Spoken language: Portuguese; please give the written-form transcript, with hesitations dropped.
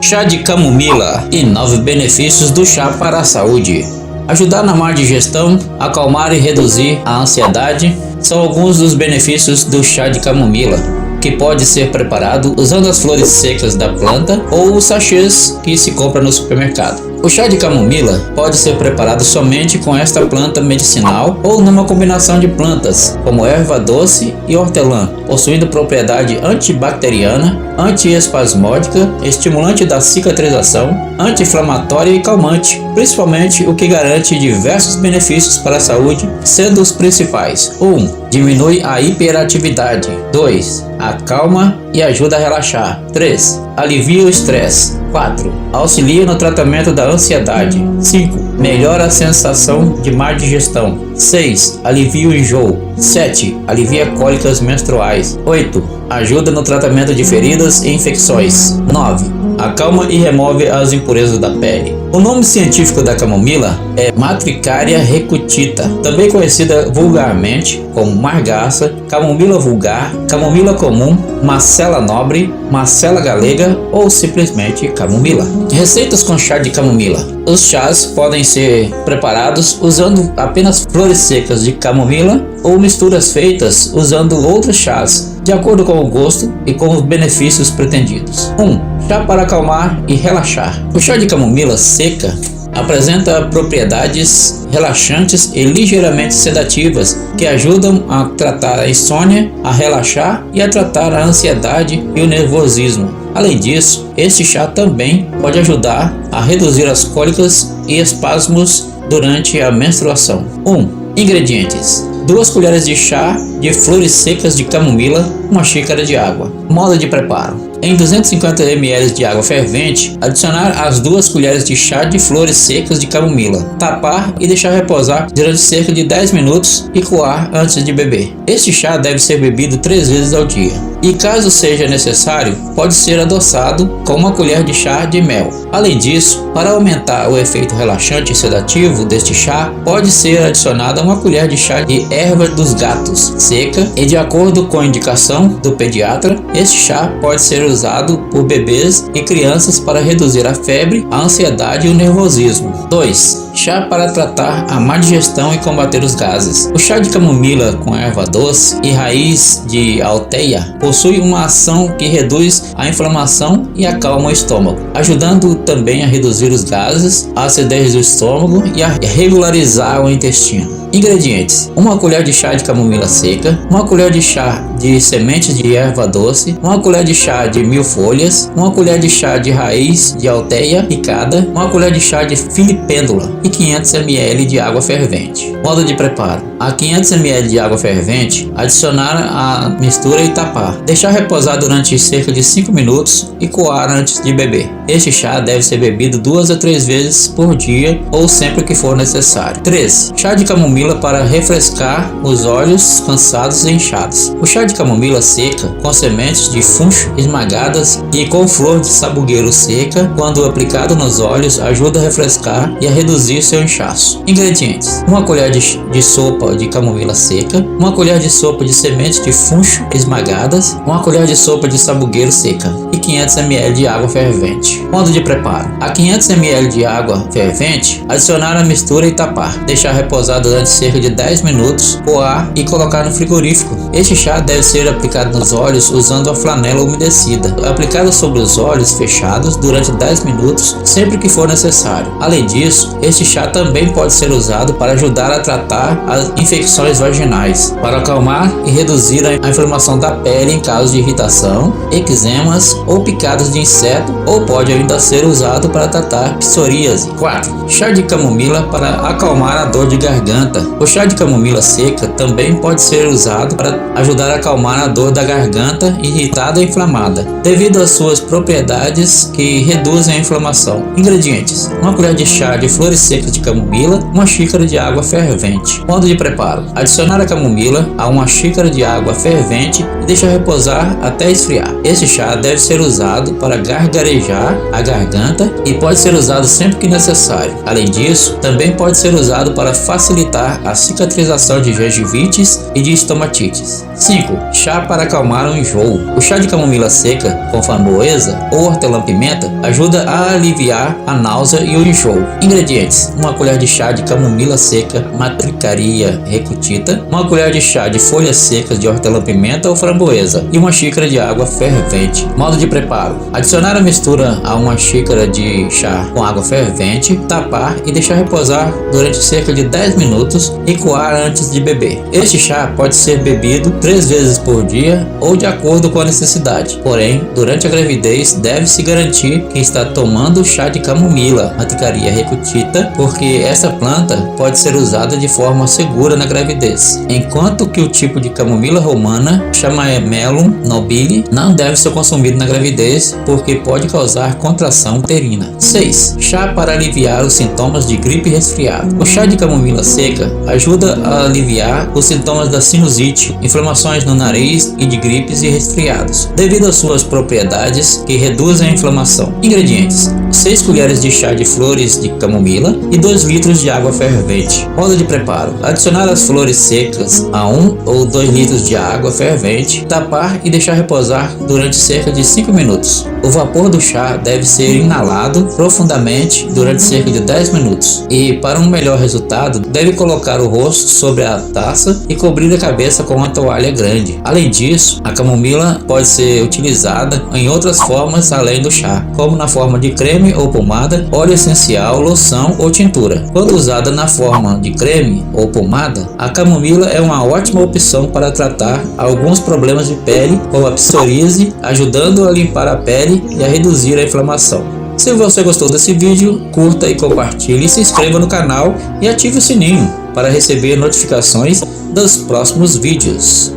Chá de camomila e 9 benefícios do chá para a saúde. Ajudar na má digestão, acalmar e reduzir a ansiedade são alguns dos benefícios do chá de camomila, que pode ser preparado usando as flores secas da planta ou os sachês que se compra no supermercado. O chá de camomila pode ser preparado somente com esta planta medicinal ou numa combinação de plantas, como erva doce e hortelã, possuindo propriedade antibacteriana, antiespasmódica, estimulante da cicatrização, anti-inflamatória e calmante, principalmente o que garante diversos benefícios para a saúde, sendo os principais: 1. Diminui a hiperatividade. 2. Acalma e ajuda a relaxar. 3. Alivia o estresse. 4. Auxilia no tratamento da ansiedade. 5. Melhora a sensação de má digestão. 6. Alivia o enjoo. 7. Alivia cólicas menstruais. 8. Ajuda no tratamento de feridas e infecções. 9. Acalma e remove as impurezas da pele. O nome científico da camomila é Matricaria recutita, também conhecida vulgarmente como margaça, camomila vulgar, camomila comum, macela nobre, macela galega ou simplesmente camomila. Receitas com chá de camomila. Os chás podem ser preparados usando apenas flores secas de camomila ou misturas feitas usando outros chás, de acordo com o gosto e com os benefícios pretendidos. 1. Chá para acalmar e relaxar. O chá de camomila seca apresenta propriedades relaxantes e ligeiramente sedativas que ajudam a tratar a insônia, a relaxar e a tratar a ansiedade e o nervosismo. Além disso, este chá também pode ajudar a reduzir as cólicas e espasmos durante a menstruação. 1. Ingredientes: 2 colheres de chá de flores secas de camomila, 1 xícara de água. Modo de preparo: em 250 ml de água fervente, adicionar as 2 colheres de chá de flores secas de camomila, tapar e deixar reposar durante cerca de 10 minutos e coar antes de beber. Este chá deve ser bebido 3 vezes ao dia, e caso seja necessário, pode ser adoçado com 1 colher de chá de mel. Além disso, para aumentar o efeito relaxante e sedativo deste chá, pode ser adicionada 1 colher de chá de erva dos gatos, seca, e de acordo com a indicação do pediatra, este chá pode ser usado por bebês e crianças para reduzir a febre, a ansiedade e o nervosismo. 2. Chá para tratar a má digestão e combater os gases. O chá de camomila com erva doce e raiz de alteia possui uma ação que reduz a inflamação e acalma o estômago, ajudando também a reduzir os gases, a acidez do estômago e a regularizar o intestino. Ingredientes: 1 colher de chá de camomila seca, 1 colher de chá de sementes de erva doce, 1 colher de chá de 1000 folhas, 1 colher de chá de raiz de alteia picada, 1 colher de chá de filipêndula e 500 ml de água fervente. Modo de preparo: a 500 ml de água fervente, adicionar a mistura e tapar. Deixar reposar durante cerca de 5 minutos e coar antes de beber. Este chá deve ser bebido 2 a 3 vezes por dia ou sempre que for necessário. 3. Chá de camomila para refrescar os olhos cansados e inchados. O chá de camomila seca, com sementes de funcho esmagadas e com flor de sabugueiro seca, quando aplicado nos olhos, ajuda a refrescar e a reduzir seu inchaço. Ingredientes: 1 colher de sopa de camomila seca, 1 colher de sopa de sementes de funcho esmagadas, 1 colher de sopa de sabugueiro seca e 500 ml de água fervente. Modo de preparo: a 500 ml de água fervente, adicionar a mistura e tapar. Deixar reposar durante cerca de 10 minutos, coar e colocar no frigorífico. Este chá deve ser aplicado nos olhos usando a flanela umedecida, aplicado sobre os olhos fechados durante 10 minutos, sempre que for necessário. Além disso, este chá também pode ser usado para ajudar a tratar as infecções vaginais, para acalmar e reduzir a inflamação da pele em caso de irritação, eczemas ou picadas de inseto, ou pode ainda ser usado para tratar psoríase. 4. Chá de camomila para acalmar a dor de garganta. O chá de camomila seca também pode ser usado para ajudar a acalmar a dor da garganta irritada e inflamada, devido às suas propriedades que reduzem a inflamação. Ingredientes: 1 colher de chá de flores secas de camomila, 1 xícara de água fervente. Modo de preparo: adicionar a camomila a 1 xícara de água fervente e deixar reposar até esfriar. Este chá deve ser usado para gargarejar a garganta e pode ser usado sempre que necessário. Além disso, também pode ser usado para facilitar a cicatrização de gengivites e de estomatites. 5. Chá para acalmar o enjoo. O chá de camomila seca com framboesa ou hortelã-pimenta ajuda a aliviar a náusea e o enjoo. Ingredientes: uma colher de chá de camomila seca, Matricaria recutita, uma colher de chá de folhas secas de hortelã-pimenta ou framboesa e uma xícara de água fervente. Modo de preparo: adicionar a mistura a uma xícara de chá com água fervente, tapar e deixar reposar durante cerca de 10 minutos e coar antes de beber. Este chá pode ser bebido 3 vezes por dia ou de acordo com a necessidade. Porém, durante a gravidez deve-se garantir que está tomando chá de camomila, Matricaria recutita, porque essa planta pode ser usada de forma segura na gravidez. Enquanto que o tipo de camomila romana, Chamaemelum nobile, não deve ser consumido na gravidez porque pode causar contração uterina. 6. Chá para aliviar os sintomas de gripe e resfriado. O chá de camomila seca ajuda a aliviar os sintomas da sinusite, inflamações no nariz e de gripes e resfriados, devido às suas propriedades que reduzem a inflamação. Ingredientes: 6 colheres de chá de flores de camomila e 2 litros de água fervente. Modo de preparo: adicionar as flores secas a 1 ou 2 litros de água fervente, tapar e deixar reposar durante cerca de 5 minutos. O vapor do chá deve ser inalado profundamente durante cerca de 10 minutos e, para um melhor resultado, deve colocar o rosto sobre a taça e cobrir a cabeça com uma toalha grande. Além disso, a camomila pode ser utilizada em outras formas além do chá, como na forma de creme ou pomada, óleo essencial, loção ou tintura. Quando usada na forma de creme ou pomada, a camomila é uma ótima opção para tratar alguns problemas de pele, como a psoríase, ajudando a limpar a pele e a reduzir a inflamação. Se você gostou desse vídeo, curta e compartilhe, se inscreva no canal e ative o sininho para receber notificações dos próximos vídeos.